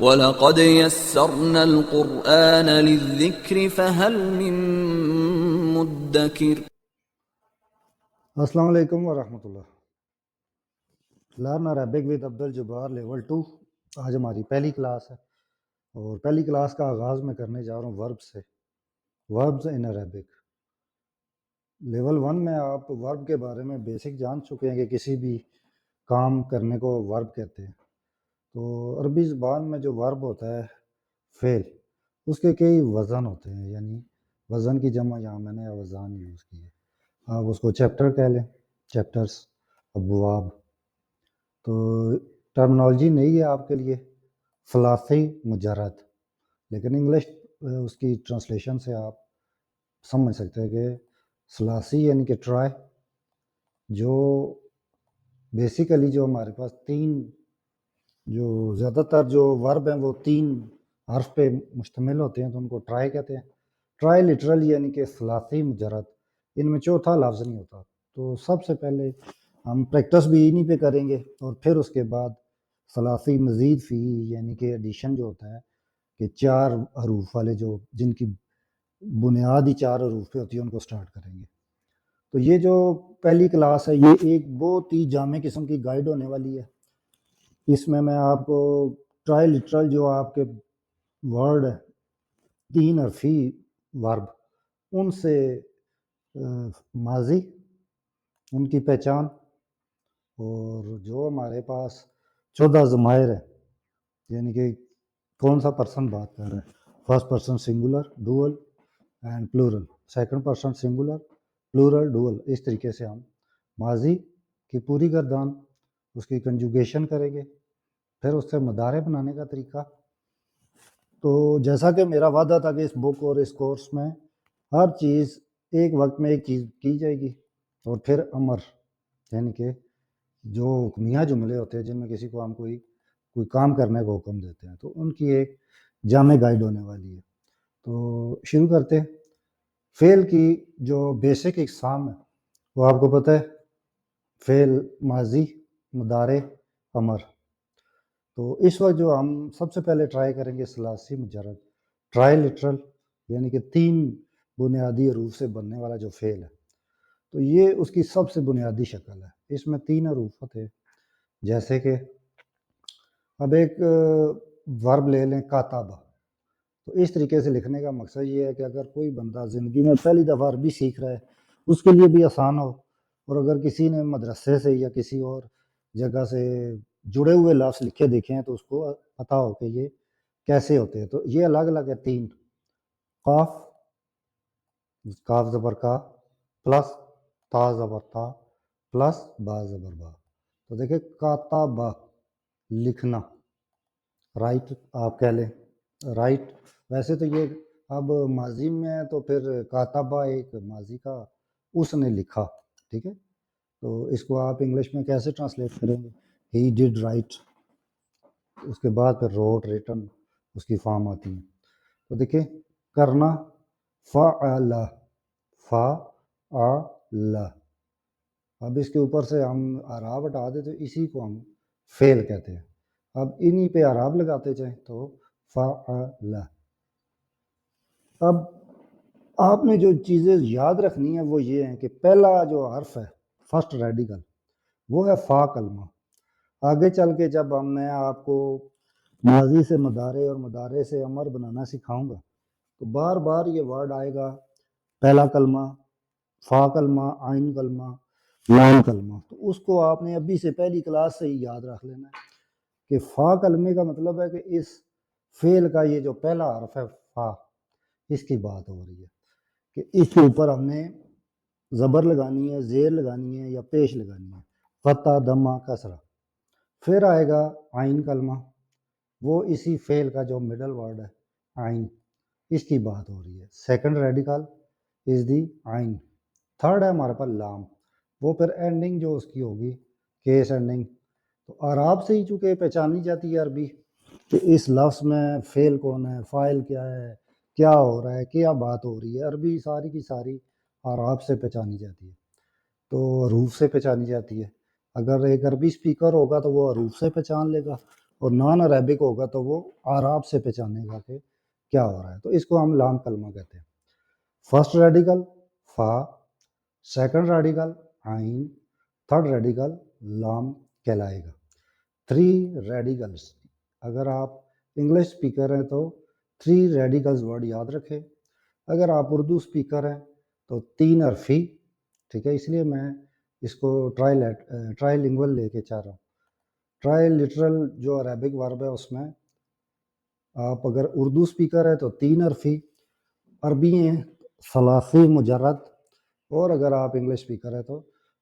وَلَقَدْ يَسَّرْنَا الْقُرْآنَ لِلذِّكْرِ فَهَلْ مِن مُدَّكِرٍ۔ السلام علیکم ورحمۃ اللہ۔ Learn Arabic with Abdul Jabbar level 2۔ آج ہماری پہلی کلاس ہے اور پہلی کلاس کا آغاز میں کرنے جا رہا ہوں ورب سے، وربز ان عربک۔ لیول 1 میں آپ ورب کے بارے میں بیسک جان چکے ہیں کہ کسی بھی کام کرنے کو ورب کہتے ہیں۔ تو عربی زبان میں جو ورب ہوتا ہے فعل، اس کے کئی وزن ہوتے ہیں، یعنی وزن کی جمع یہاں میں نے اوزان یوز کی ہے۔ آپ اس کو چیپٹر کہہ لیں، چیپٹرز، ابواب۔ تو ٹرمنالوجی نہیں ہے آپ کے لیے ثلاثی مجرد، لیکن انگلش اس کی ٹرانسلیشن سے آپ سمجھ سکتے ہیں کہ ثلاثی یعنی کہ ٹرائی، جو بیسیکلی جو ہمارے پاس تین، جو زیادہ تر جو ورب ہیں وہ تین حرف پہ مشتمل ہوتے ہیں، تو ان کو ٹرائی کہتے ہیں۔ ٹرائی لٹرل یعنی کہ ثلاثی مجرد، ان میں چوتھا لفظ نہیں ہوتا۔ تو سب سے پہلے ہم پریکٹس بھی انہی پہ کریں گے، اور پھر اس کے بعد ثلاثی مزید فی یعنی کہ ایڈیشن جو ہوتا ہے کہ چار حروف والے، جو جن کی بنیاد ہی چار حروف پہ ہوتی ہے، ان کو سٹارٹ کریں گے۔ تو یہ جو پہلی کلاس ہے یہ ایک بہت ہی جامع قسم کی گائیڈ ہونے والی ہے۔ اس میں آپ کو ٹرائی لٹرل جو آپ کے ورڈ ہے، تین حرفی ورب، ان سے ماضی، ان کی پہچان، اور جو ہمارے پاس 14 ضمائر ہے، یعنی کہ کون سا پرسن بات کر رہا ہے، first person singular, dual and plural, second person singular, plural, dual. اس طریقے سے ہم ماضی کی پوری گردان، اس کی کنجوگیشن کریں گے، پھر اس سے مضارع بنانے کا طریقہ۔ تو جیسا کہ میرا وعدہ تھا کہ اس بک اور اس کورس میں ہر چیز ایک وقت میں ایک چیز کی جائے گی، اور پھر امر یعنی کہ جو حکمیہ جملے ہوتے ہیں جن میں کسی کو ہم کوئی کام کرنے کو حکم دیتے ہیں، تو ان کی ایک جامع گائیڈ ہونے والی ہے۔ تو شروع کرتے ہیں۔ فعل کی جو بیسک اقسام ہے وہ آپ کو پتہ ہے، فعل ماضی، مضارع، امر۔ تو اس وقت جو ہم سب سے پہلے ٹرائی کریں گے ثلاثی مجرد، ٹرائی لٹرل یعنی کہ تین بنیادی حروف سے بننے والا جو فعل ہے، تو یہ اس کی سب سے بنیادی شکل ہے۔ اس میں تین حروف ہوتے ہیں، جیسے کہ اب ایک ورب لے لیں کاتبہ۔ تو اس طریقے سے لکھنے کا مقصد یہ ہے کہ اگر کوئی بندہ زندگی میں پہلی دفعہ عربی سیکھ رہا ہے، اس کے لیے بھی آسان ہو، اور اگر کسی نے مدرسے سے یا کسی اور جگہ سے جڑے ہوئے لفظ لکھے دیکھے ہیں تو اس کو پتہ ہو کہ یہ کیسے ہوتے ہیں۔ تو یہ الگ الگ ہے تین، قاف، کاف زبر کا، پلس تا زبر تا، پلس با زبر با۔ تو دیکھیں کاتبہ، لکھنا، رائٹ آپ کہہ لیں، رائٹ۔ ویسے تو یہ اب ماضی میں ہے تو پھر کاتبہ ایک ماضی کا، اس نے لکھا، ٹھیک ہے۔ تو اس کو آپ انگلش میں کیسے ٹرانسلیٹ کریں گے؟ ہی ڈڈ رائٹ، اس کے بعد پھر روٹ، ریٹن، اس کی فارم آتی ہیں۔ تو دیکھیں کرنا، فعل، فعل۔ اب اس کے اوپر سے ہم اعراب ہٹا دیں تو اسی کو ہم فعل کہتے ہیں۔ اب انہی پہ اعراب لگاتے جائیں تو فعل۔ اب آپ نے جو چیزیں یاد رکھنی ہیں وہ یہ ہیں کہ پہلا جو حرف ہے، فرسٹ ریڈیکل، وہ ہے فا کلمہ۔ آگے چل کے جب میں آپ کو ماضی سے مضارع اور مضارع سے امر بنانا سکھاؤں گا تو بار بار یہ ورڈ آئے گا، پہلا کلمہ، فا کلمہ، عین کلمہ، لام کلمہ۔ تو اس کو آپ نے ابھی سے پہلی کلاس سے ہی یاد رکھ لینا ہے کہ فا کلمے کا مطلب ہے کہ اس فعل کا یہ جو پہلا حرف ہے فا، اس کی بات ہو رہی ہے کہ اس کے اوپر ہم نے زبر لگانی ہے، زیر لگانی ہے یا پیش لگانی ہے، فتح، دمہ، کسرہ۔ پھر آئے گا عین کلمہ، وہ اسی فعل کا جو مڈل ورڈ ہے عین، اس کی بات ہو رہی ہے۔ سیکنڈ ریڈیکل از دی عین۔ تھرڈ ہے ہمارے پاس لام، وہ پھر اینڈنگ جو اس کی ہوگی کیس اینڈنگ۔ تو اعراب سے ہی چونکہ پہچانی جاتی ہے عربی کہ اس لفظ میں فعل کون ہے، فاعل کیا ہے، کیا ہو رہا ہے، کیا بات ہو رہی ہے، عربی ساری کی ساری اعراب سے پہچانی جاتی ہے، تو حروف سے پہچانی جاتی ہے۔ اگر ایک عربی سپیکر ہوگا تو وہ حروف سے پہچان لے گا، اور نان عربک ہوگا تو وہ آراب سے پہچانے گا کہ کیا ہو رہا ہے، تو اس کو ہم لام کلمہ کہتے ہیں۔ فرسٹ ریڈیکل فا، سیکنڈ ریڈیکل عین، تھرڈ ریڈیکل لام کہلائے گا۔ 3 ریڈیکلس، اگر آپ انگلش اسپیکر ہیں تو 3 ریڈیکلز ورڈ یاد رکھیں، اگر آپ اردو اسپیکر ہیں تو 3 حرفی، ٹھیک ہے، اس لیے میں اس کو ٹرائی لنگول لے کے چاہ رہا ہوں۔ ٹرائی لٹرل جو عربک ورب ہے اس میں آپ اگر اردو اسپیکر ہے تو 3 حرفی، عربی ہیں ثلاثی مجرد، اور اگر آپ انگلش اسپیکر ہے تو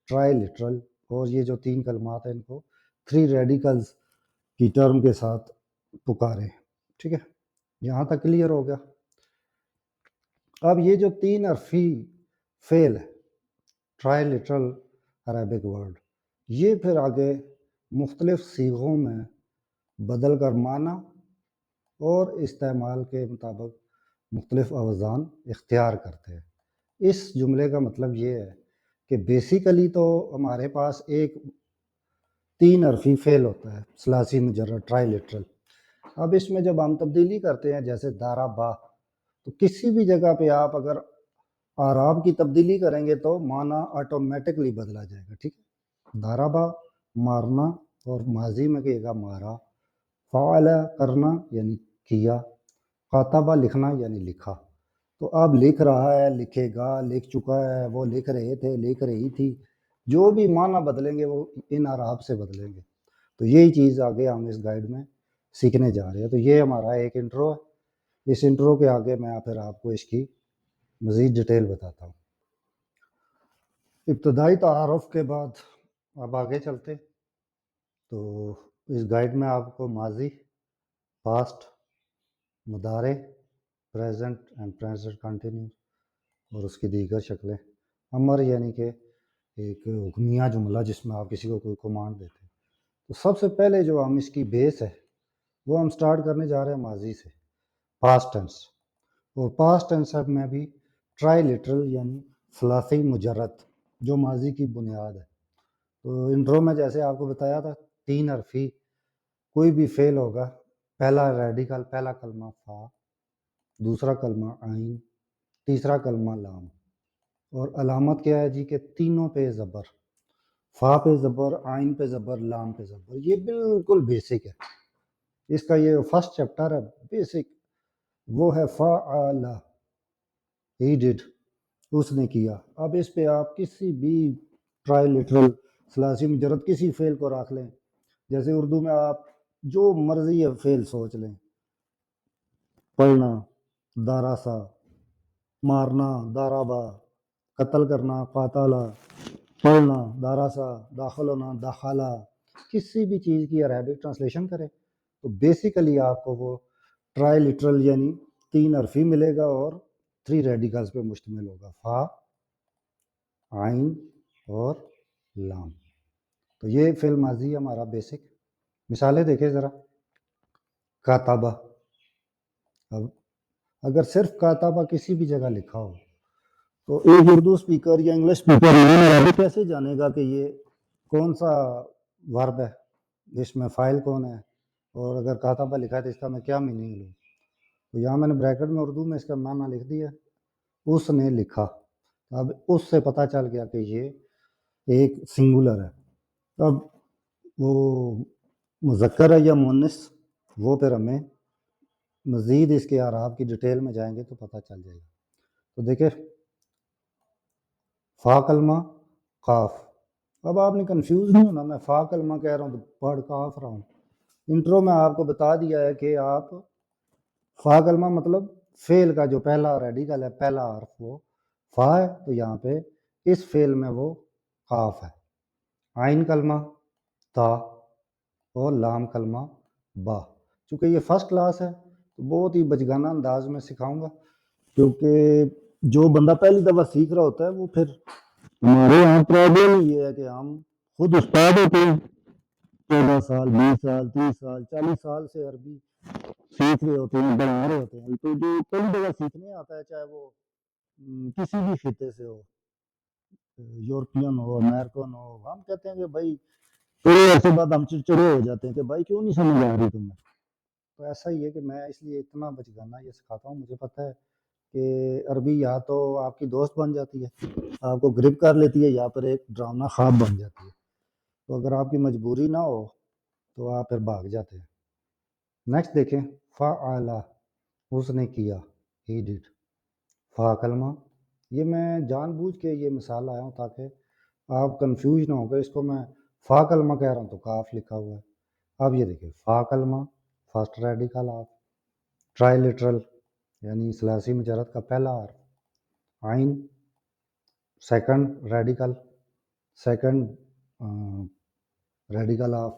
ٹرائی لٹرل، اور یہ جو 3 کلمات ہیں ان کو 3 ریڈیکلز کی ٹرم کے ساتھ پکارے، ٹھیک ہے، یہاں تک کلیئر ہو گیا۔ اب یہ جو 3 حرفی فعل ہے ٹرائی لٹرل عربک ورڈ، یہ پھر آگے مختلف صیغوں میں بدل کر معنی اور استعمال کے مطابق مختلف اوزان اختیار کرتے ہیں۔ اس جملے کا مطلب یہ ہے کہ بیسیکلی تو ہمارے پاس ایک 3 حرفی فعل ہوتا ہے ثلاثی مجرد ٹرائی لٹرل۔ اب اس میں جب ہم تبدیلی کرتے ہیں جیسے دارا با، تو کسی بھی جگہ پہ آپ اگر آراب کی تبدیلی کریں گے تو معنی آٹومیٹکلی بدلا جائے گا، ٹھیک ہے۔ دارا با مارنا، اور ماضی میں کہے گا مارا، فعل کرنا یعنی کیا، کاتبہ لکھنا یعنی لکھا۔ تو اب لکھ رہا ہے، لکھے گا، لکھ چکا ہے، وہ لکھ رہے تھے، لکھ رہی تھی، جو بھی معنی بدلیں گے وہ ان اعراب سے بدلیں گے۔ تو یہی چیز آگے ہم اس گائیڈ میں سیکھنے جا رہے ہیں۔ تو یہ ہمارا ایک انٹرو ہے، اس انٹرو کے آگے میں پھر آپ کو اس کی مزید ڈیٹیل بتاتا ہوں۔ ابتدائی تعارف کے بعد اب آگے چلتے، تو اس گائیڈ میں آپ کو ماضی، پاسٹ، مضارع، پریزنٹ اینڈ پریزنٹ کنٹینیوس اور اس کی دیگر شکلیں، امر یعنی کہ ایک حکمیہ جملہ جس میں آپ کسی کو کوئی کمانڈ دیتے ہیں۔ تو سب سے پہلے جو ہم اس کی بیس ہے وہ ہم سٹارٹ کرنے جا رہے ہیں ماضی سے، پاسٹ ٹینس، اور پاسٹ ٹینس میں بھی ٹرائی لٹرل یعنی ثلاثی مجرد جو ماضی کی بنیاد ہے۔ تو انٹرو میں جیسے آپ کو بتایا تھا 3 حرفی کوئی بھی فعل ہوگا، پہلا ریڈیکل، پہلا کلمہ فا، دوسرا کلمہ عین، تیسرا کلمہ لام، اور علامت کیا ہے جی کہ تینوں پہ زبر، فا پہ زبر، عین پہ زبر، لام پہ زبر۔ یہ بالکل بیسک ہے، اس کا یہ فرسٹ چیپٹر ہے بیسک، وہ ہے فعل، ہی ڈڈ، اس نے کیا۔ اب اس پہ آپ کسی بھی ٹرائی لٹرل ثلاثی مجرد کسی فعل کو رکھ لیں، جیسے اردو میں آپ جو مرضی ہے فعل سوچ لیں، پڑھنا داراسا، مارنا دارابا، قتل کرنا قاتلہ، پڑھنا داراسا، داخل ہونا داخلہ، کسی بھی چیز کی عربک ٹرانسلیشن کریں تو بیسیکلی آپ کو وہ ٹرائی لٹرل یعنی 3 حرفی ملے گا اور 3 ریڈیکلز پہ مشتمل ہوگا، فا، عین اور لام۔ تو یہ فعل ماضی ہے ہمارا بیسک۔ مثالیں دیکھیں ذرا، کاتبہ، اب اگر صرف کاتبہ کسی بھی جگہ لکھا ہو تو ایک اردو اسپیکر یا انگلش اسپیکر کیسے جانے گا کہ یہ کون سا ورب ہے، اس میں فاعل کون ہے، اور اگر کاتبہ لکھا ہے تو اس کا میں کیا میننگ لوں۔ تو یہاں میں نے بریکٹ میں اردو میں اس کا معنی لکھ دیا، اس نے لکھا۔ اب اس سے پتہ چل گیا کہ یہ ایک سنگولر ہے۔ اب وہ مذکر ہے یا مؤنث وہ پھر ہمیں مزید اس کے اعراب کی ڈیٹیل میں جائیں گے تو پتہ چل جائے گا۔ تو دیکھیں فا کلمہ قاف، اب آپ نے کنفیوز نہیں ہونا، میں فا کلمہ کہہ رہا ہوں تو پڑھ قاف رہا ہوں۔ انٹرو میں آپ کو بتا دیا ہے کہ آپ فا کلمہ مطلب فعل کا جو پہلا ریڈیکل ہے، پہلا حرف وہ فا ہے، تو یہاں پہ اس فعل میں وہ قاف ہے۔ عین کلمہ تا، اور لام کلمہ با۔ چونکہ یہ فرسٹ کلاس ہے تو بہت ہی بچگانہ انداز میں سکھاؤں گا، کیونکہ جو بندہ پہلی دفعہ سیکھ رہا ہوتا ہے وہ پھر ہمارے یہاں پرابلم یہ ہے کہ ہم خود استاد ہوتے ہیں، 14 سال 20 سال 30 سال 40 سال سے عربی سیکھ رہے ہوتے ہیں، بڑھا رہے ہوتے ہیں، تو جو پہلی دفعہ سیکھنے آتا ہے چاہے وہ کسی بھی خطے سے ہو، یورپین ہو، امریکن ہو، ہم کہتے ہیں کہ بھائی تھوڑے عرصے بعد ہم چڑچڑے ہو جاتے ہیں کہ بھائی کیوں نہیں سمجھ آ رہی تمہیں. تو ایسا ہی ہے کہ میں اس لیے اتنا بچگانا یہ سکھاتا ہوں. مجھے پتہ ہے کہ عربی یا تو آپ کی دوست بن جاتی ہے، آپ کو گرپ کر لیتی ہے، یا پھر ایک ڈرامہ خواب بن جاتی ہے. تو اگر آپ کی مجبوری نہ ہو تو آپ پھر بھاگ جاتے ہیں. نیکسٹ دیکھیں، فعل، اس نے کیا، ہی ڈڈ. فا کلمہ، یہ میں جان بوجھ کے یہ مثال لایا ہوں تاکہ آپ کنفیوز نہ ہو کہ اس کو میں فا کلمہ کہہ رہا ہوں تو کاف لکھا ہوا ہے. اب یہ دیکھیں، فا کلمہ first radical of, try literal یعنی ثلاثی مجرد کا پہلا حرف، عین second radical, second radical of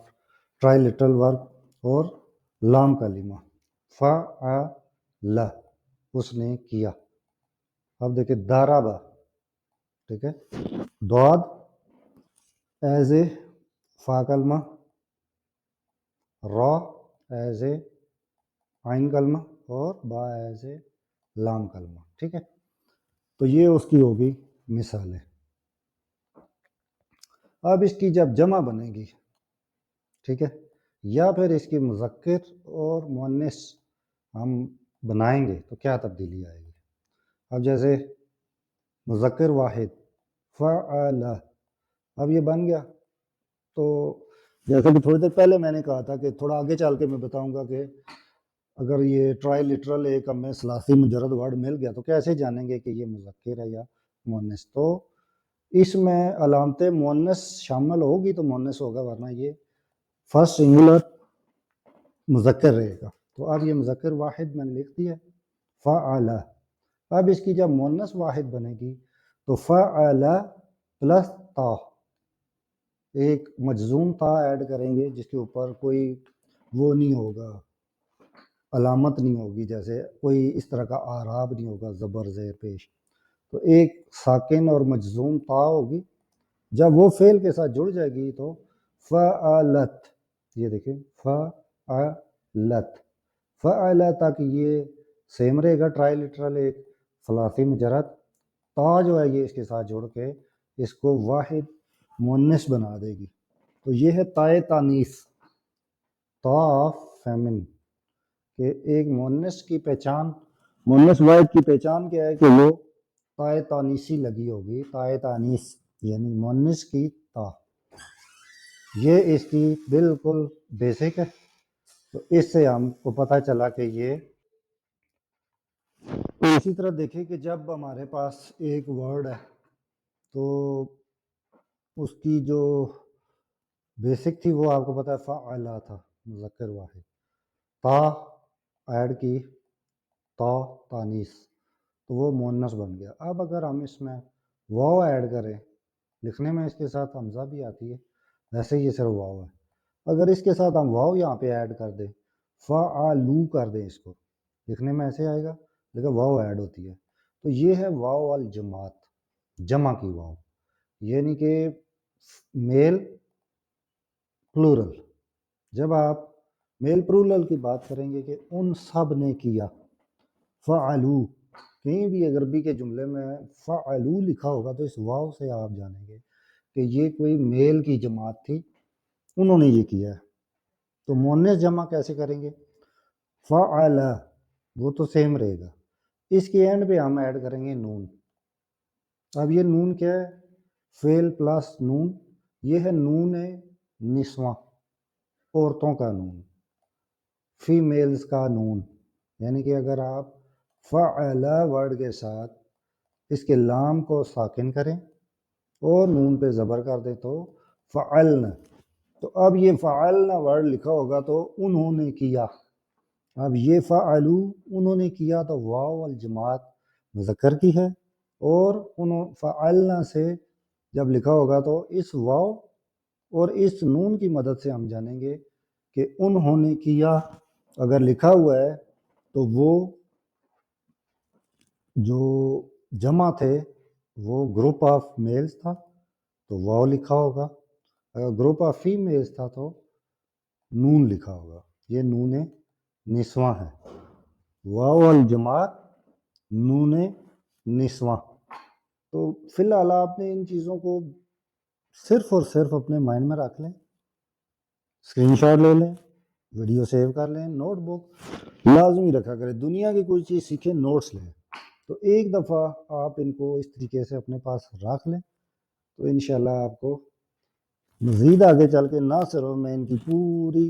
try literal ورب، اور لام کلمہ فعل، اس نے کیا. اب دیکھیں دارابا، ٹھیک ہے، دعاد ایز اے فا کلمہ، را ایز اے عین کلمہ، اور با ایز اے لام کلمہ. ٹھیک ہے، تو یہ اس کی ہوگی مثالیں. اب اس کی جب جمع بنے گی، ٹھیک ہے، یا پھر اس کی مذکر اور مؤنث ہم بنائیں گے تو کیا تبدیلی آئے گی. اب جیسے مذکر واحد فعل، اب یہ بن گیا. تو جیسا کہ تھوڑی دیر پہلے میں نے کہا تھا کہ تھوڑا آگے چل کے میں بتاؤں گا کہ اگر یہ ٹرائی لٹرل ایک ہمیں ثلاثی مجرد ورڈ مل گیا تو کیسے جانیں گے کہ یہ مذکر ہے یا مؤنث. تو اس میں علامت مؤنث شامل ہوگی تو مؤنث ہوگا، ورنہ یہ فرسٹ سنگولر مذکر رہے گا. تو اب یہ مذکر واحد میں نے لکھ دیا فعل. اب اس کی جب مؤنث واحد بنے گی تو فعل پلس تا، ایک مجزوم تا ایڈ کریں گے جس کے اوپر کوئی وہ نہیں ہوگا، علامت نہیں ہوگی، جیسے کوئی اس طرح کا آراب نہیں ہوگا، زبر زیر پیش. تو ایک ساکن اور مجزوم تا ہوگی. جب وہ فعل کے ساتھ جڑ جائے گی تو فعلت، یہ دیکھیں فعلت، فعلت تک یہ سیم رہے گا، ٹرائی لٹرل ایک ثلاثی مجرد. تا جو ہے یہ اس کے ساتھ جڑ کے اس کو واحد مؤنث بنا دے گی. تو یہ ہے تائے تانیث، تا فیمن، کہ ایک مؤنث کی پہچان، مؤنث واحد کی پہچان کیا ہے کہ وہ تائے تانیثی لگی ہوگی. تائے تانیث یعنی مؤنث کی تا، یہ اس کی بالکل بیسک ہے. تو اس سے ہم کو پتہ چلا کہ یہ. اسی طرح دیکھیں کہ جب ہمارے پاس ایک ورڈ ہے تو اس کی جو بیسک تھی وہ آپ کو پتہ ہے فعلا تھا، مذکر واحد. تا ایڈ کی، تا تانیث، تو وہ مؤنث بن گیا. اب اگر ہم اس میں واو ایڈ کریں، لکھنے میں اس کے ساتھ حمزہ بھی آتی ہے، ویسے یہ صرف واو ہے. اگر اس کے ساتھ ہم واو یہاں پہ ایڈ کر دیں، فعلو کر دیں، اس کو لکھنے میں ایسے آئے گا لیکن واو ایڈ ہوتی ہے. تو یہ ہے واو الجماعت، جمع کی واو، یعنی کہ میل پلورل. جب آپ میل پلورل کی بات کریں گے کہ ان سب نے کیا، فعلو، کہیں بھی عربی کے جملے میں فعلو لکھا ہوگا تو اس واو سے آپ جانیں گے کہ یہ کوئی میل کی جماعت تھی، انہوں نے یہ کیا ہے. تو مؤنث جمع کیسے کریں گے؟ فعل، وہ تو سیم رہے گا. اس کے اینڈ پہ ہم ایڈ کریں گے نون. اب یہ نون کیا ہے؟ فعل پلس نون، یہ ہے نون نسواں، عورتوں کا نون، فیمیلز کا نون. یعنی کہ اگر آپ فعل ورڈ کے ساتھ اس کے لام کو ساکن کریں اور نون پہ زبر کر دیں تو فعلن. تو اب یہ فعلن ورڈ لکھا ہوگا تو انہوں نے کیا. اب یہ فعلو، انہوں نے کیا، تو واو الجماعت مذکر کی ہے، اور انہوں فعلن سے جب لکھا ہوگا تو اس واو اور اس نون کی مدد سے ہم جانیں گے کہ انہوں نے کیا. اگر لکھا ہوا ہے تو وہ جو جمع تھے وہ گروپ آف میلز تھا تو واو لکھا ہوگا، اگر گروپ آف فیمیلز تھا تو نون لکھا ہوگا. یہ نون نسواں ہے، واو الجماعت نون نسواں. تو فی الحال آپ نے ان چیزوں کو صرف اور صرف اپنے مائنڈ میں رکھ لیں. اسکرین شاٹ لے لیں، ویڈیو سیو کر لیں، نوٹ بک لازمی رکھا کریں، دنیا کی کوئی چیز سیکھیں نوٹس لیں، تو ایک دفعہ آپ ان کو اس طریقے سے اپنے پاس رکھ لیں تو انشاءاللہ آپ کو مزید آگے چل کے نہ صرف میں ان کی پوری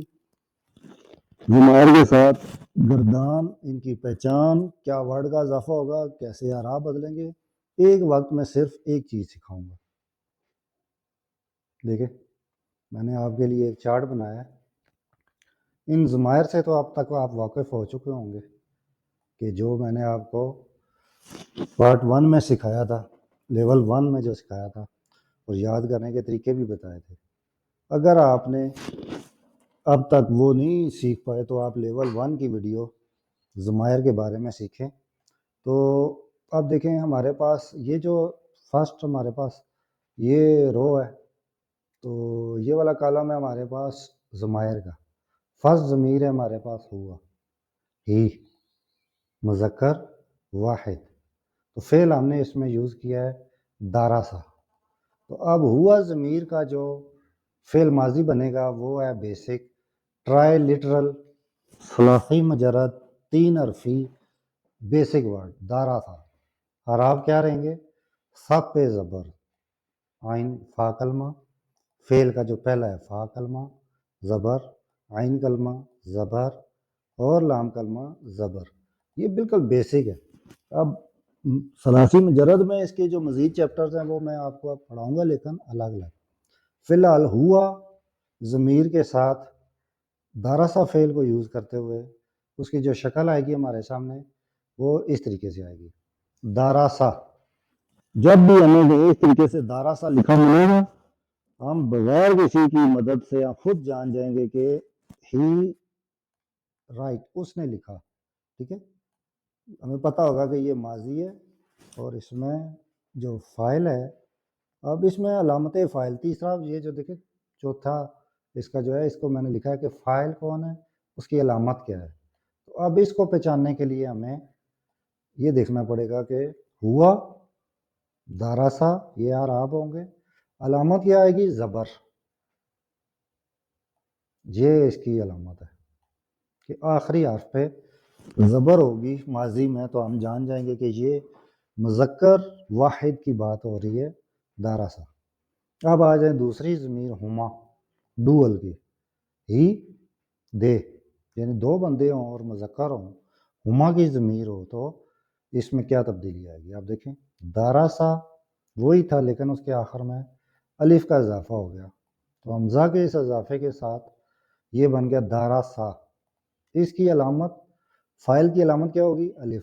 بیمار کے ساتھ گردان، ان کی پہچان، کیا ورڈ کا اضافہ ہوگا، کیسے اعراب بدلیں گے، ایک وقت میں صرف ایک چیز سکھاؤں گا۔ دیکھیں میں نے آپ کے لیے ایک چارٹ بنایا ہے، ان ضمائر سے تو اب تک آپ واقف ہو چکے ہوں گے کہ جو میں نے آپ کو پارٹ 1 میں سکھایا تھا، لیول 1 میں جو سکھایا تھا اور یاد کرنے کے طریقے بھی بتائے تھے، اگر آپ نے اب تک وہ نہیں سیکھ پائے تو آپ لیول 1 کی ویڈیو ضمائر کے بارے میں سیکھیں۔ تو اب دیکھیں ہمارے پاس یہ جو فرسٹ ہمارے پاس یہ رو ہے، تو یہ والا کالم ہے ہمارے پاس ضمائر کا، فرسٹ ضمیر ہے ہمارے پاس ہوا، ہی، مذکر واحد، تو فعل ہم نے اس میں یوز کیا ہے داراسا۔ تو اب ہوا ضمیر کا جو فعل ماضی بنے گا وہ ہے بیسک ٹرائی لٹرل ثلاثی مجرد 3 حرفی بیسک ورڈ داراسا۔ اعراب کیا رہیں گے؟ سب پہ زبر، عین فا کلمہ، فعل کا جو پہلا ہے فا کلمہ زبر، عین کلمہ زبر اور لام کلمہ زبر، یہ بالکل بیسک ہے۔ اب ثلاثی مجرد میں اس کے جو مزید چیپٹرز ہیں وہ میں آپ کو اب پڑھاؤں گا، لیکن الگ الگ۔ فی الحال ہوا ضمیر کے ساتھ داراسا فعل کو یوز کرتے ہوئے اس کی جو شکل آئے گی ہمارے سامنے وہ اس طریقے سے آئے گی، داراسا۔ جب بھی ہمیں اس طریقے سے داراسا لکھا ملے گا ہم بغیر کسی کی مدد سے آپ خود جان جائیں گے کہ ہی رائٹ، اس نے لکھا، ٹھیک ہے۔ ہمیں پتہ ہوگا کہ یہ ماضی ہے اور اس میں جو فاعل ہے، اب اس میں علامت فاعل، تیسرا یہ جو دیکھیں چوتھا اس کا جو ہے اس کو میں نے لکھا ہے کہ فاعل کون ہے، اس کی علامت کیا ہے۔ تو اب اس کو پہچاننے کے لیے ہمیں یہ دیکھنا پڑے گا کہ ہوا داراسا یہ اعراب ہوں گے، علامت کیا آئے گی؟ زبر، یہ اس کی علامت ہے کہ آخری حرف پہ زبر ہوگی ماضی میں، تو ہم جان جائیں گے کہ یہ مذکر واحد کی بات ہو رہی ہے، داراسا۔ اب آ جائیں دوسری ضمیر ہما، ڈوئل کی، ہی دے، یعنی دو بندے ہوں اور مذکر ہوں، ہما کی ضمیر ہو تو اس میں کیا تبدیلی آئے گی؟ آپ دیکھیں داراسا وہی تھا لیکن اس کے آخر میں الف کا اضافہ ہو گیا، تو حمزہ کے اس اضافے کے ساتھ یہ بن گیا داراسا۔ اس کی علامت، فاعل کی علامت کیا ہوگی؟ الف،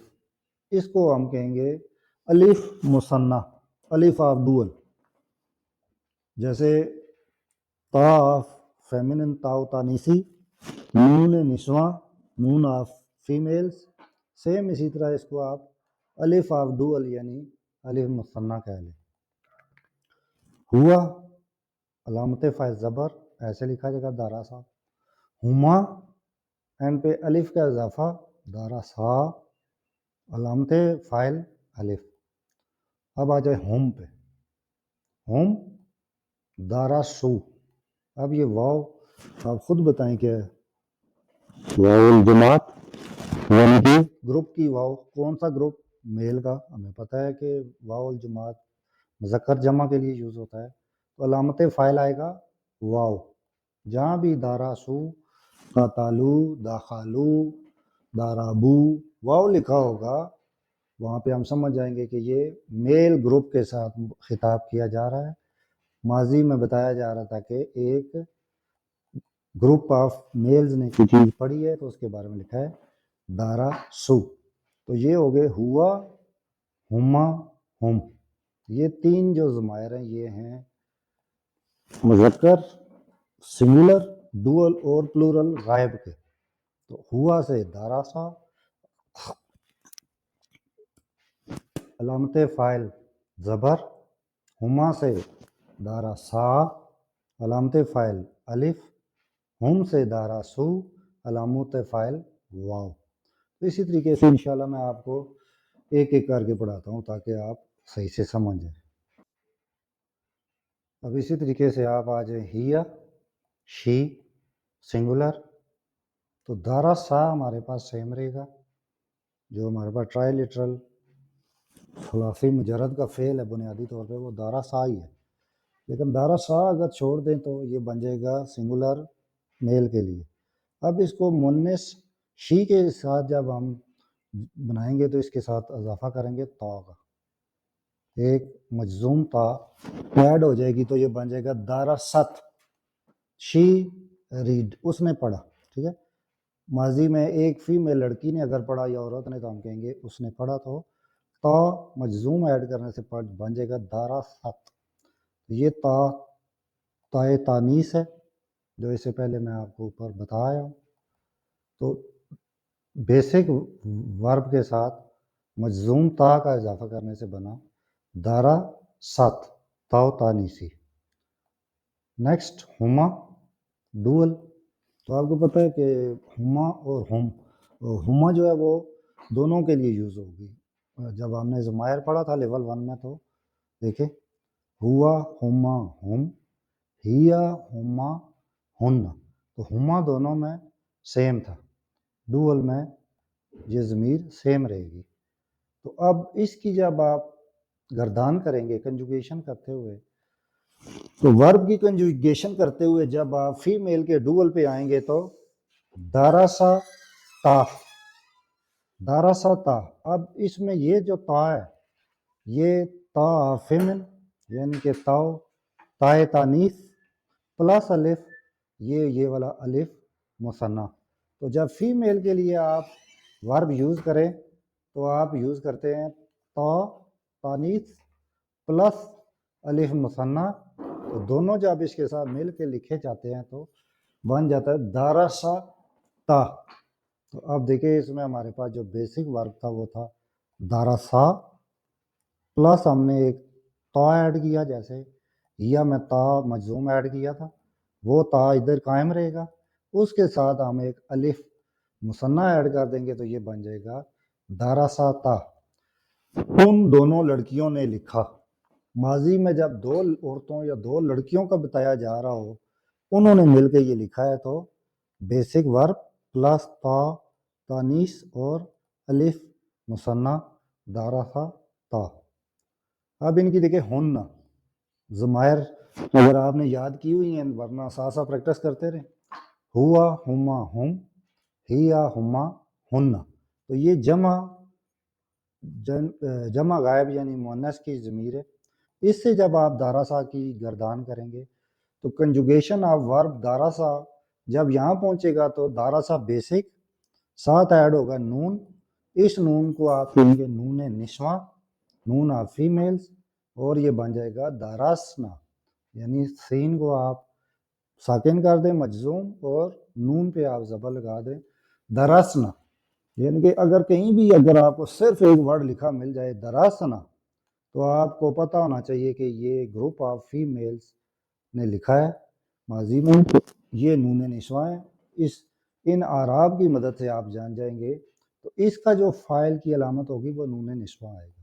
اس کو ہم کہیں گے الف مثنیٰ، الف آف ڈوئل، جیسے تا آف فیمنن، تاؤ تانیسی، نون نسواں، نون آف فیمیلز، سیم اسی طرح اس کو آپ الف آف ڈوئل یعنی الف مثنیٰ کہہ لیں۔ ہوا علامت فاعل زبر، ایسے لکھا جائے گا داراسا، ہما اینڈ پہ الف کا اضافہ داراسا، علامت فاعل الف۔ اب آ جائے ہم پہ، ہم داراسو، اب یہ واو آپ خود بتائیں کیا ہے؟ واو الجماعت، یعنی کہ گروپ کی واو، کون سا گروپ؟ میل کا، ہمیں پتہ ہے کہ واو الجماعت مذکر جمع کے لیے یوز ہوتا ہے، تو علامت فاعل آئے گا واو، جہاں بھی داراسو، قاتالو، داخالو، دارابو واو لکھا ہوگا وہاں پہ ہم سمجھ جائیں گے کہ یہ میل گروپ کے ساتھ خطاب کیا جا رہا ہے۔ ماضی میں بتایا جا رہا تھا کہ ایک گروپ آف میلز نے کوئی چیز پڑھی ہے تو اس کے بارے میں لکھا ہے داراسو۔ تو یہ ہو گئے ہوا، ہما، ہم، یہ تین جو ضمائر ہیں یہ ہیں مذکر سنگولر، ڈوئل اور پلورل غائب کے۔ تو ہوا سے داراسا، علامت فاعل زبر، ہما سے داراسا، علامت فاعل الف، ہم سے داراسو، علامت فاعل واو۔ تو اسی طریقے سے انشاءاللہ میں آپ کو ایک ایک کر کے پڑھاتا ہوں تاکہ آپ صحیح سے سمجھ جائیں۔ اب اسی طریقے سے آپ آ جائیں ہیا، شی، سنگولر، تو دارسا ہمارے پاس سیم رہے گا. جو ہمارے پاس ٹرائی لٹرل خلافی مجرد کا فعل ہے بنیادی طور پہ وہ دارسا ہی ہے. لیکن دارسا اگر چھوڑ دیں تو یہ بن جائے گا سنگولر میل کے لیے. اب اس کو مونس شی کے ساتھ جب ہم بنائیں گے تو اس کے ساتھ اضافہ کریں گے تا کا، ایک مجزوم تا ایڈ ہو جائے گی تو یہ بن جائے گا دارست. شی ریڈ، اس نے پڑھا. ٹھیک ہے، ماضی میں ایک فیمیل لڑکی نے اگر پڑھا یا عورت نے تو ہم کہیں گے اس نے پڑھا، تو تا مجزوم ایڈ کرنے سے بن جائے گا دارست. یہ تا تائے تانیس ہے جو اس سے پہلے میں آپ کو اوپر بتایا ہوں. تو بیسک ورب کے ساتھ مجزوم تا کا اضافہ کرنے سے بنا دارا ست، تاؤ تانیسی. نیکسٹ ہما ڈوئل. تو آپ کو پتہ ہے کہ ہما اور ہما جو ہے وہ دونوں کے لیے یوز ہوگی. جب ہم نے ضمائر پڑھا تھا لیول 1 میں تو دیکھیں ہوا ہما ہم، ہیا ہما ہن، تو ہما دونوں میں سیم تھا، ڈوئل میں یہ ضمیر سیم رہے گی. تو اب اس کی جب آپ گردان کریں گے کنجوگیشن کرتے ہوئے، تو ورب کی کنجوگیشن کرتے ہوئے جب آپ فی میل کے ڈوئل پہ آئیں گے تو دارسا تا، دارسا تا. اب اس میں یہ جو تا ہے یہ تا فیمن یعنی کہ تاؤ تائے تانیث پلس الف، یہ والا الف مثنیٰ. تو جب فی میل کے لیے آپ ورب یوز کریں تو آپ یوز کرتے ہیں تا تانیث پلس الف مثنیٰ. تو دونوں جب اس کے ساتھ مل کے لکھے جاتے ہیں تو بن جاتا ہے دارسا تا. تو اب دیکھیں اس میں ہمارے پاس جو بیسک ورب تھا وہ تھا دارسا پلس ہم نے ایک تا ایڈ کیا، جیسے یا میں تا مجزوم ایڈ کیا تھا وہ تا ادھر قائم رہے گا، اس کے ساتھ ہم ایک الف مثنیٰ ایڈ کر دیں گے تو یہ بن جائے گا دارسا تا. ان دونوں لڑکیوں نے لکھا. ماضی میں جب دو عورتوں یا دو لڑکیوں کا بتایا جا رہا ہو انہوں نے مل کے یہ لکھا ہے تو بیسک ورب پلس تا تانیث اور الف مثنیٰ دارسا تا. اب ان کی دیکھیں ہن ضمائر اگر آپ نے یاد کی ہوئی ہیں ورنہ ساتھ ساتھ پریکٹس کرتے رہیں. ہوا ہما ہم، ہیا ہما ہن، تو یہ جمع غائب یعنی مؤنث کی ضمیر ہے. اس سے جب آپ دارسا کی گردان کریں گے تو کنجوگیشن آف ورب دارسا جب یہاں پہنچے گا تو دارسا بیسک ساتھ ایڈ ہوگا نون. اس نون کو آپ کہیں گے نون نسواں، نون آف فیمیلز، اور یہ بن جائے گا دارسنا. یعنی سین کو آپ ساکن کر دیں مجزوم اور نون پہ آپ زبر لگا دیں درسنا. یعنی کہ اگر کہیں بھی اگر آپ کو صرف ایک ورڈ لکھا مل جائے درسنا تو آپ کو پتہ ہونا چاہیے کہ یہ گروپ آف فیمیلز نے لکھا ہے ماضی میں، یہ نون نسواں ہے. ان اعراب کی مدد سے آپ جان جائیں گے تو اس کا جو فاعل کی علامت ہوگی وہ نون نسواں آئے گا.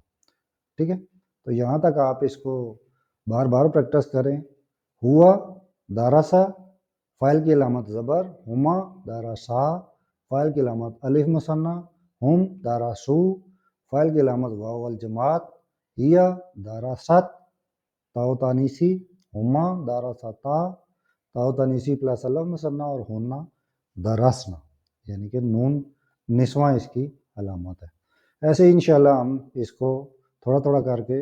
ٹھیک ہے، تو یہاں تک آپ اس کو بار بار پریکٹس کریں. ہوا دارسا فاعل کی علامت زبر، ہما دارسا فاعل کی علامت الف مثنیٰ، ہم دارسو فاعل کی علامت واو الجماعت، ہیا دارست تاؤ تانیسی، ہما دارستا تاؤ تانیسی پلس الف مثنیٰ، اور ہونا درسنا یعنی کہ نون نسواں اس کی علامت ہے. ایسے انشاءاللہ ہم اس کو تھوڑا تھوڑا کر کے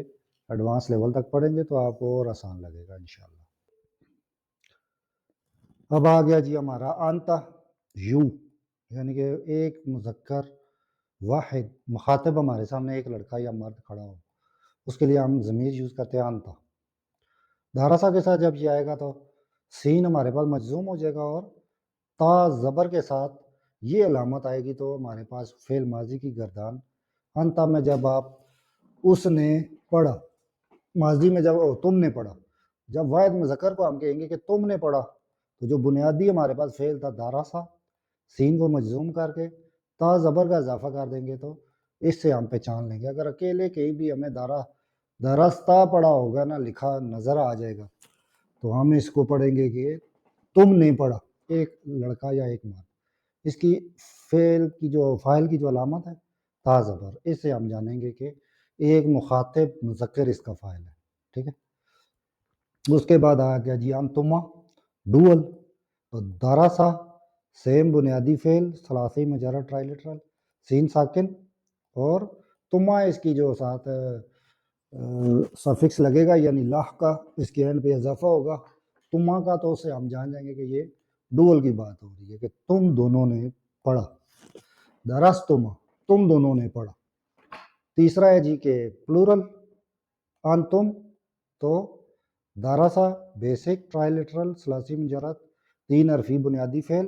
ایڈوانس لیول تک پڑھیں گے تو آپ کو اور آسان لگے گا انشاءاللہ. اب آ گیا جی ہمارا انتا یو، یعنی کہ ایک مذکر واحد مخاطب ہمارے سامنے ایک لڑکا یا مرد کھڑا ہو، اس کے لیے ہم ضمیر یوز کرتے ہیں انتا. دارسا کے ساتھ جب یہ آئے گا تو سین ہمارے پاس مجزوم ہو جائے گا اور تا زبر کے ساتھ یہ علامت آئے گی تو ہمارے پاس فعل ماضی کی گردان. انتا میں جب آپ اس نے پڑھا، ماضی میں جب تم نے پڑھا، جب واحد مذکر کو ہم کہیں گے کہ تم نے پڑھا تو جو بنیادی ہمارے پاس فعل تھا دارسا، سین کو مجزوم کر کے تا زبر کا اضافہ کر دیں گے تو اس سے ہم پہچان لیں گے. اگر اکیلے کہیں بھی ہمیں دارستا پڑھا ہوگا نا لکھا نظر آ جائے گا تو ہم اس کو پڑھیں گے کہ تم نے پڑھا. ایک لڑکا یا ایک مرد. اس کی فاعل کی جو علامت ہے تا زبر. اس سے ہم جانیں گے کہ ایک مخاطب مذکر اس کا فاعل ہے. ٹھیک ہے. اس کے بعد آ گیا جی انتما ڈوول. تو دراسا سیم بنیادی فعل ثلاثی مجرد ٹرائی لٹرل سین ساکن اور تما اس کی جو ساتھ سفکس لگے گا یعنی لاح کا اس کے اینڈ پہ اضافہ ہوگا تما کا. تو اس سے ہم جان جائیں گے کہ یہ ڈوول کی بات ہو رہی ہے کہ تم دونوں نے پڑھا. درستما تم دونوں نے پڑھا. تیسرا ہے جی کہ پلورل انتم. تو داراسا بیسک ٹرائی لٹرل ثلاثی مجرد 3 حرفی بنیادی فعل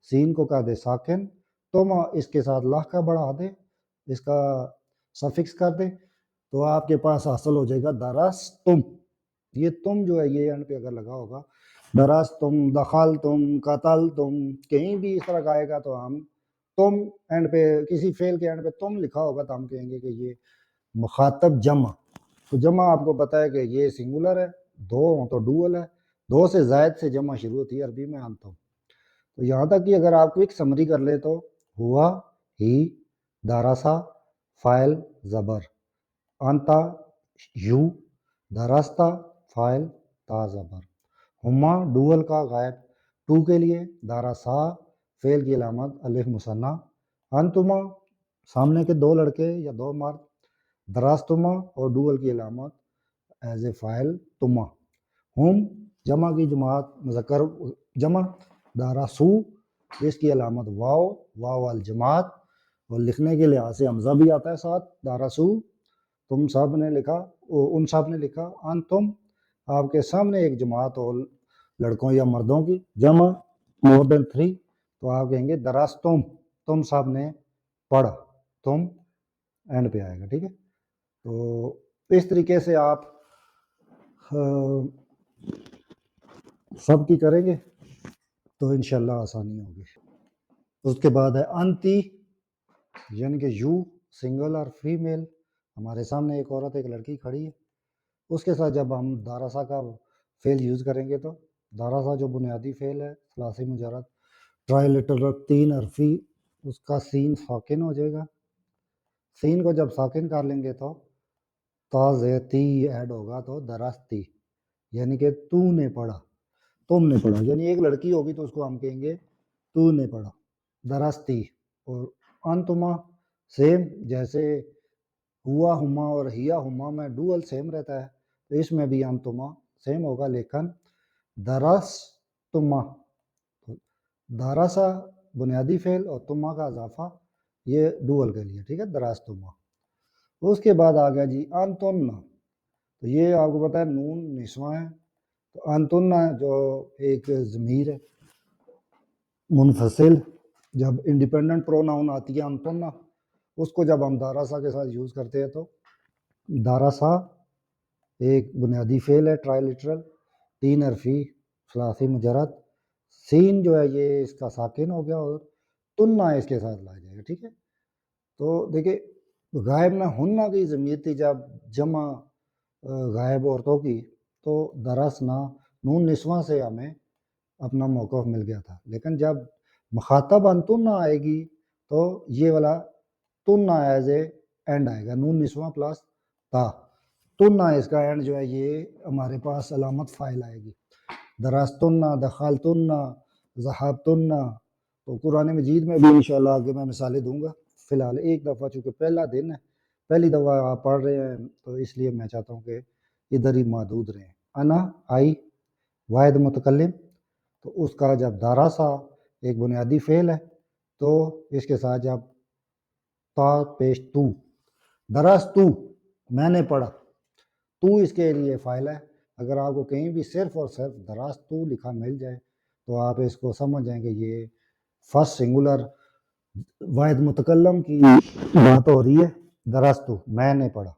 سین کو کر دے ساکن تم اس کے ساتھ لاح کا بڑھا دے اس کا سفکس کر دے تو آپ کے پاس حاصل ہو جائے گا دراس تم. یہ تم جو ہے یہ اینڈ پہ اگر لگا ہوگا دراس تم دخل تم قتل تم کہیں بھی اس طرح کا آئے گا تو ہم تم اینڈ پہ کسی فعل کے اینڈ پہ تم لکھا ہوگا تو ہم کہیں گے کہ یہ مخاطب جمع. تو جمع آپ کو پتہ ہے کہ یہ سنگولر ہے 2 ہوں تو ڈوول ہے 2 سے زائد سے جمع شروع ہوتی ہے عربی میں انتم. تو یہاں تک کہ اگر آپ کو ایک سمری کر لے تو ہوا ہی داراسا فاعل زبر انتا یو داراستا فاعل تا زبر ہما ڈوول کا غائب ٹو کے لیے داراسا فعل کی علامت الف مثنیٰ انتما سامنے کے 2 لڑکے یا 2 مرد دراستما اور ڈوول کی علامت ایز اے فاعل تما ہم جمع کی جماعت مذکر جمع داراسو اس کی علامت واو الجماعت اور لکھنے کے لحاظ سے حمزہ بھی آتا ہے ساتھ داراسو تم سب نے لکھا ان سب نے لکھا انتم آپ کے سامنے ایک جماعت اور لڑکوں یا مردوں کی جمع مور دین 3 تو آپ کہیں گے دراستم تم سب نے پڑھا. تم اینڈ پہ آئے گا. ٹھیک ہے. تو اس طریقے سے آپ سب کی کریں گے تو انشاءاللہ آسانی ہوگی. اس کے بعد ہے انتی یعنی کہ یو سنگل اور فیمیل. ہمارے سامنے ایک عورت ایک لڑکی کھڑی ہے اس کے ساتھ جب ہم داراسا کا فعل یوز کریں گے تو داراسا جو بنیادی فعل ہے ثلاثی مجرد ٹرائی لٹرل 3 حرفی اس کا سین ساکن ہو جائے گا. سین کو جب ساکن کر لیں گے تو تا زیتی ایڈ ہوگا تو درستی یعنی کہ تو نے پڑھا تم نے پڑھا. یعنی ایک لڑکی ہوگی تو اس کو ہم کہیں گے تو نے پڑھا درستی. اور انتما سیم جیسے ہوا ہما اور ہیا ہما میں ڈوول سیم رہتا ہے تو اس میں بھی انتما سیم ہوگا لیکن درس تما داراسا بنیادی فعل اور تما کا اضافہ یہ ڈوول کے لیے. ٹھیک ہے. دراس تما. اس کے بعد آ گیا جی انتن. تو یہ آپ کو پتہ ہے نون نسواں ہے تو انتن جو ایک ضمیر ہے منفصل جب انڈیپینڈنٹ پروناؤن آتی ہے انتن اس کو جب ہم داراسا کے ساتھ یوز کرتے ہیں تو داراسا ایک بنیادی فعل ہے ٹرائی لٹرل 3 حرفی ثلاثی مجرد سین جو ہے یہ اس کا ساکن ہو گیا اور تننا اس کے ساتھ لا جائے گا. ٹھیک ہے. تو دیکھیں غائب نہ ہننا کی ضمیر تھی جب جمع غائب عورتوں کی تو درس نہ نون نسواں سے ہمیں اپنا موقف مل گیا تھا لیکن جب مخاطب انتن آئے گی تو یہ والا تننا ایز اے اینڈ آئے گا نون نسواں پلس تا تننا اس کا اینڈ جو ہے یہ ہمارے پاس علامت فاعل آئے گی. دراستنہ دخلتنہ ذہبتنہ. تو قرآن مجید میں بھی انشاءاللہ آگے میں مثالیں دوں گا. فی الحال ایک دفعہ چونکہ پہلا دن ہے پہلی دفعہ آپ پڑھ رہے ہیں تو اس لیے میں چاہتا ہوں کہ ادھر ہی محدود رہیں. انا آئی واحد متکلم تو اس کا جب داراسا ایک بنیادی فعل ہے تو اس کے ساتھ جب تا پیش تو درس تو میں نے پڑھا تو اس کے لیے فاعل ہے. اگر آپ کو کہیں بھی صرف اور صرف دراز تو لکھا مل جائے تو آپ اس کو سمجھ جائیں کہ یہ فرسٹ سنگولر واحد متکلم کی بات ہو رہی ہے. دراز تو میں نے پڑھا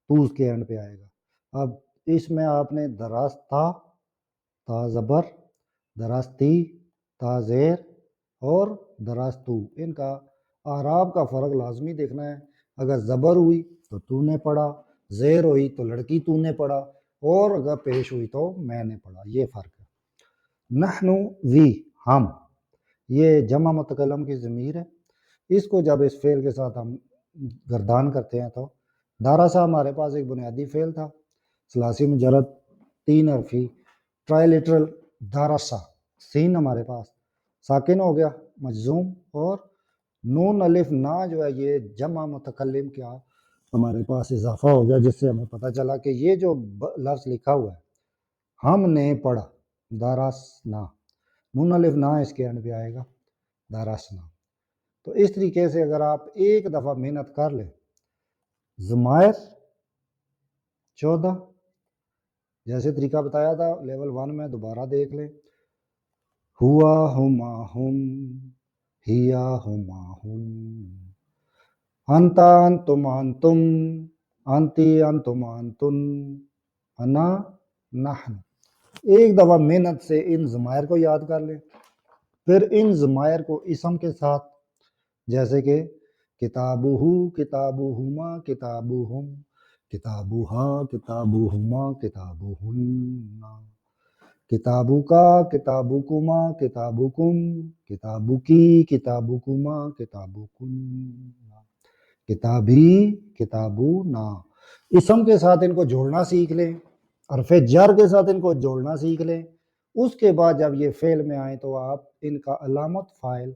تو اس کے اینڈ پہ آئے گا. اب اس میں آپ نے دراز تا زبر دراستی تا زیر اور دراز تو ان کا اعراب کا فرق لازمی دیکھنا ہے. اگر زبر ہوئی تو تو نے پڑھا زیر ہوئی تو لڑکی تو نے پڑھا اور اگر پیش ہوئی تو میں نے پڑھا. یہ فرق ہے. نحنو وی ہم، یہ جمع متکلم کی ضمیر ہے، اس کو جب اس فعل کے ساتھ ہم گردان کرتے ہیں تو دارسا ہمارے پاس ایک بنیادی فعل تھا، ثلاثی مجرد 3 حرفی ٹرائی لیٹرل دارسا، سین ہمارے پاس ساکن ہو گیا مجزوم، اور نون الف نا جو ہے یہ جمع متکلم کیا ہمارے پاس اضافہ ہو گیا، جس سے ہمیں پتہ چلا کہ یہ جو لفظ لکھا ہوا ہے ہم نے پڑھا دارسنا، نون الف نا اس کے اینڈ پہ آئے گا دارسنا۔ تو اس طریقے سے اگر آپ ایک دفعہ محنت کر لیں، ضمائر 14 جیسے طریقہ بتایا تھا لیول 1 میں، دوبارہ دیکھ لیں، ہوا ہما ہم، ہیا ہما ہن، انتا انتم انتم، انتی انتم انتن، انا نحن۔ ایک دفعہ محنت سے ان ضمائر کو یاد کر لیں، پھر ان ضمائر کو اسم کے ساتھ، جیسے کہ کتابہ کتابہما کتابہم، کتابہا کتابہما کتابہن، کتابک کتابکما کتابکم، کتابکی کتابکما کتابکن، کتابی کتابنا۔ اسم کے ساتھ ان کو جوڑنا سیکھ لیں، حرف جر کے ساتھ ان کو جوڑنا سیکھ لیں، اس کے بعد جب یہ فعل میں آئیں تو آپ ان کا علامت فاعل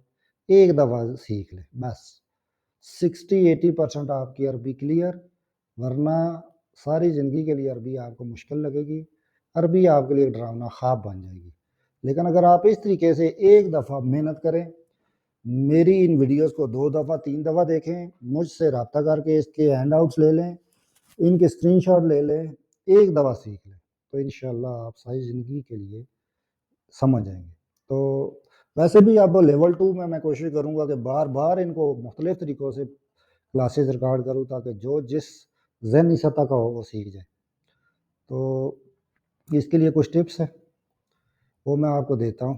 ایک دفعہ سیکھ لیں، بس 60-80% آپ کی عربی کلیئر، ورنہ ساری زندگی کے لیے عربی آپ کو مشکل لگے گی، عربی آپ کے لیے ڈراؤنا خواب بن جائے گی۔ لیکن اگر آپ اس طریقے سے ایک دفعہ محنت کریں، میری ان ویڈیوز کو 2 دفعہ 3 دفعہ دیکھیں، مجھ سے رابطہ کر کے اس کے ہینڈ آؤٹس لے لیں، ان کے اسکرین شاٹ لے لیں، ایک دفعہ سیکھ لیں، تو انشاءاللہ آپ ساری زندگی کے لیے سمجھ جائیں گے۔ تو ویسے بھی اب لیول 2 میں کوشش کروں گا کہ بار بار ان کو مختلف طریقوں سے کلاسز ریکارڈ کروں تاکہ جو جس ذہنی سطح کا ہو وہ سیکھ جائے۔ تو اس کے لیے کچھ ٹپس ہیں وہ میں آپ کو دیتا ہوں۔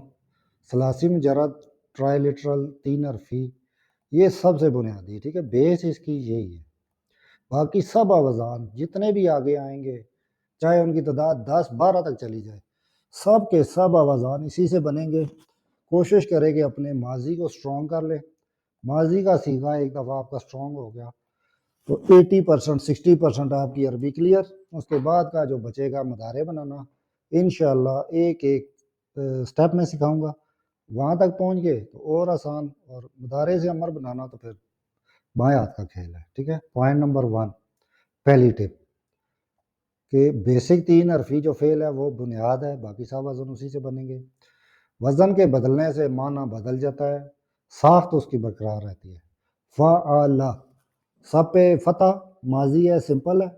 ثلاثی مجرد ٹرائی لٹرل 3 حرفی یہ سب سے بنیادی، ٹھیک ہے، بیس اس کی یہی ہے۔ باقی سب آوازان جتنے بھی آگے آئیں گے، چاہے ان کی تعداد 10-12 تک چلی جائے، سب کے سب آوازان اسی سے بنیں گے۔ کوشش کریں کہ اپنے ماضی کو سٹرونگ کر لیں، ماضی کا سیکھا ایک دفعہ آپ کا سٹرونگ ہو گیا تو 80% 60% آپ کی عربی کلیئر۔ اس کے بعد کا جو بچے گا مضارع بنانا انشاءاللہ ایک سٹیپ میں سکھاؤں گا، وہاں تک پہنچ گئے تو اور آسان، اور مضارع سے امر بنانا تو پھر بائیں ہاتھ کا کھیل ہے، ٹھیک ہے۔ پوائنٹ نمبر 1، پہلی ٹپ کہ بیسک 3 حرفی جو فعل ہے وہ بنیاد ہے، باقی سب وزن اسی سے بنیں گے۔ وزن کے بدلنے سے معنی بدل جاتا ہے، ساخت اس کی برقرار رہتی ہے۔ فعل سب پہ فتح، ماضی ہے، سمپل ہے،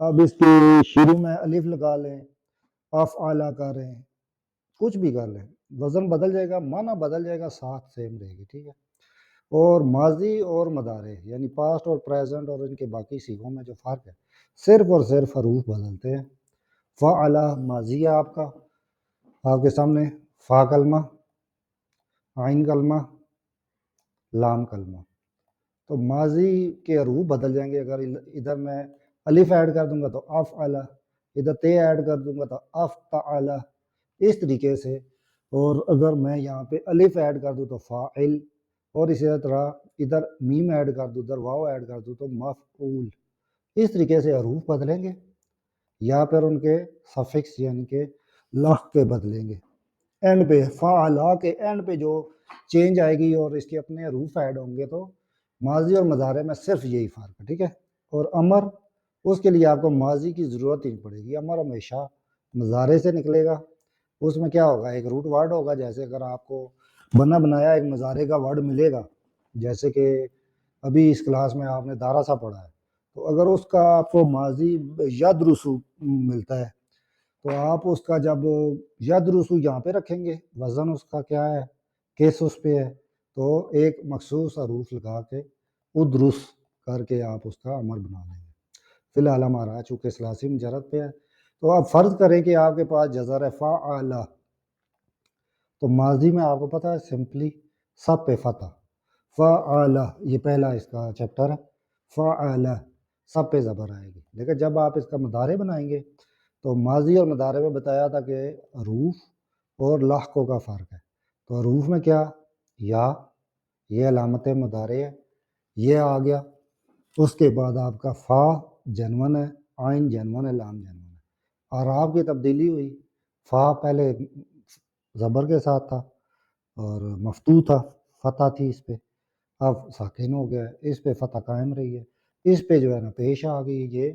اب اس کی شروع میں الف لگا لیں، افعل کر رہے ہیں، کچھ بھی کر لیں، وزن بدل جائے گا، معنی بدل جائے گا، ساخت سیم رہے گی، ٹھیک ہے۔ اور ماضی اور مضارع یعنی پاسٹ اور پریزنٹ اور ان کے باقی صیغوں میں جو فرق ہے صرف اور صرف حروف بدلتے ہیں۔ فعل ماضی ہے آپ کا، آپ کے سامنے فا کلمہ، عین کلمہ، لام کلمہ، تو ماضی کے حروف بدل جائیں گے۔ اگر ادھر میں الف ایڈ کر دوں گا تو افعل، ادھر تے ایڈ کر دوں گا تو افتعل، اس طریقے سے۔ اور اگر میں یہاں پہ الف ایڈ کر دوں تو فاعل، اور اسی طرح ادھر میم ایڈ کر دوں، ادھر واو ایڈ کر دوں تو مفعول، اس طریقے سے حروف بدلیں گے، یا پھر ان کے سفکس یعنی کہ لاح کے بدلیں گے۔ اینڈ پہ فعلا کے اینڈ پہ جو چینج آئے گی اور اس کے اپنے حروف ایڈ ہوں گے، تو ماضی اور مضارع میں صرف یہی فرق ہے، ٹھیک ہے۔ اور امر، اس کے لیے آپ کو ماضی کی ضرورت ہی نہیں پڑے گی، امر ہمیشہ مضارع سے نکلے گا۔ اس میں کیا ہوگا، ایک روٹ ورڈ ہوگا، جیسے اگر آپ کو بنا بنایا ایک مضارع کا ورڈ ملے گا، جیسے کہ ابھی اس کلاس میں آپ نے دارا سا پڑھا ہے، تو اگر اس کا آپ کو ماضی ید رسو ملتا ہے تو آپ اس کا جب ید رسو یہاں پہ رکھیں گے، وزن اس کا کیا ہے، کیس اس پہ ہے، تو ایک مخصوص حروف لگا کے ادرس کر کے آپ اس کا امر بنا لیں گے۔ فی الحال ہمارا چونکہ ثلاثی مجرد پہ ہے تو آپ فرض کریں کہ آپ کے پاس جزر ہے فعل، تو ماضی میں آپ کو پتہ ہے سمپلی سب پہ فتح، فعل، یہ پہلا اس کا چیپٹر ہے، فعل سب پہ زبر آئے گی۔ لیکن جب آپ اس کا مضارع بنائیں گے تو ماضی اور مضارع میں بتایا تھا کہ حروف اور لاحقوں کا فرق ہے، تو حروف میں کیا یا، یہ علامت مضارع ہے، یہ آ گیا. اس کے بعد آپ کا فا جنون ہے، عین جنون ہے، لام جنون ہے. اعراب کی تبدیلی ہوئی، فا پہلے زبر کے ساتھ تھا اور مفتوح تھا، فتح تھی اس پہ، اب ساکن ہو گیا ہے، اس پہ فتح قائم رہی ہے، اس پہ جو ہے نا پیش آ گئی، یہ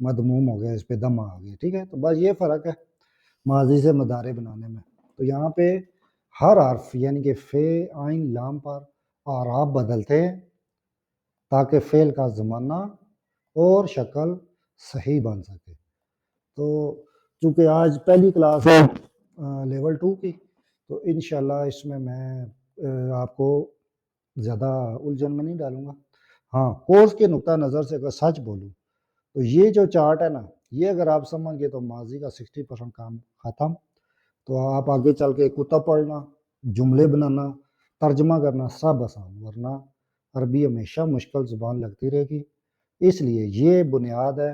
مدموم ہو گیا، اس پہ دم آ گیا. ٹھیک ہے، تو بس یہ فرق ہے ماضی سے مضارع بنانے میں. تو یہاں پہ ہر حرف یعنی کہ فے عین لام پر اعراب بدلتے ہیں تاکہ فعل کا زمانہ اور شکل صحیح بن سکے. تو چونکہ آج پہلی کلاس ہے لیول 2 کی، تو انشاءاللہ اس میں آپ کو زیادہ الجھن میں نہیں ڈالوں گا. ہاں، کورس کے نقطہ نظر سے اگر سچ بولوں تو یہ جو چارٹ ہے نا، یہ اگر آپ سمجھ گئے تو ماضی کا 60% کام ختم. تو آپ آگے چل کے کتب پڑھنا، جملے بنانا، ترجمہ کرنا سب آسان، ورنہ عربی ہمیشہ مشکل زبان لگتی رہے گی. اس لیے یہ بنیاد ہے،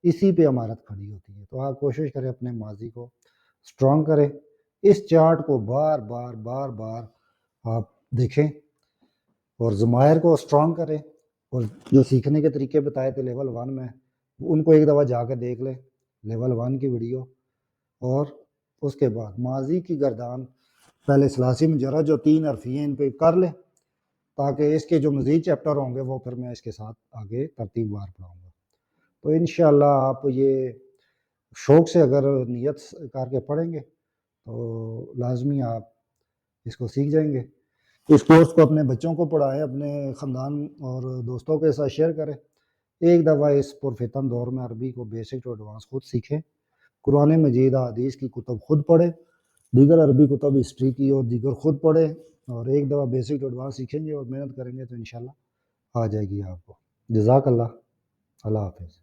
اسی پہ عمارت کھڑی ہوتی ہے. تو آپ کوشش کریں اپنے ماضی کو اسٹرانگ کریں، اس چارٹ کو بار بار بار بار آپ دیکھیں اور ضمائر کو اسٹرانگ کریں، اور جو سیکھنے کے طریقے بتائے تھے لیول 1 میں ان کو ایک دفعہ جا کے دیکھ لیں، لیول 1 کی ویڈیو. اور اس کے بعد ماضی کی گردان پہلے ثلاثی مجرد جو 3 حرفی ہیں ان پہ کر لیں، تاکہ اس کے جو مزید چیپٹر ہوں گے وہ پھر میں اس کے ساتھ آگے ترتیب وار پڑھاؤں گا. تو انشاءاللہ آپ یہ شوق سے اگر نیت کر کے پڑھیں گے تو لازمی آپ اس کو سیکھ جائیں گے. اس کورس کو اپنے بچوں کو پڑھائیں، اپنے خاندان اور دوستوں کے ساتھ شیئر کریں. ایک دفعہ اس پرفتن دور میں عربی کو بیسک ٹو ایڈوانس خود سیکھیں، قرآن مجید حدیث کی کتب خود پڑھیں، دیگر عربی کتب ہسٹری کی اور دیگر خود پڑھیں، اور ایک دفعہ بیسک ٹو ایڈوانس سیکھیں گے اور محنت کریں گے تو انشاءاللہ آ جائے گی آپ کو. جزاک اللہ. اللہ حافظ.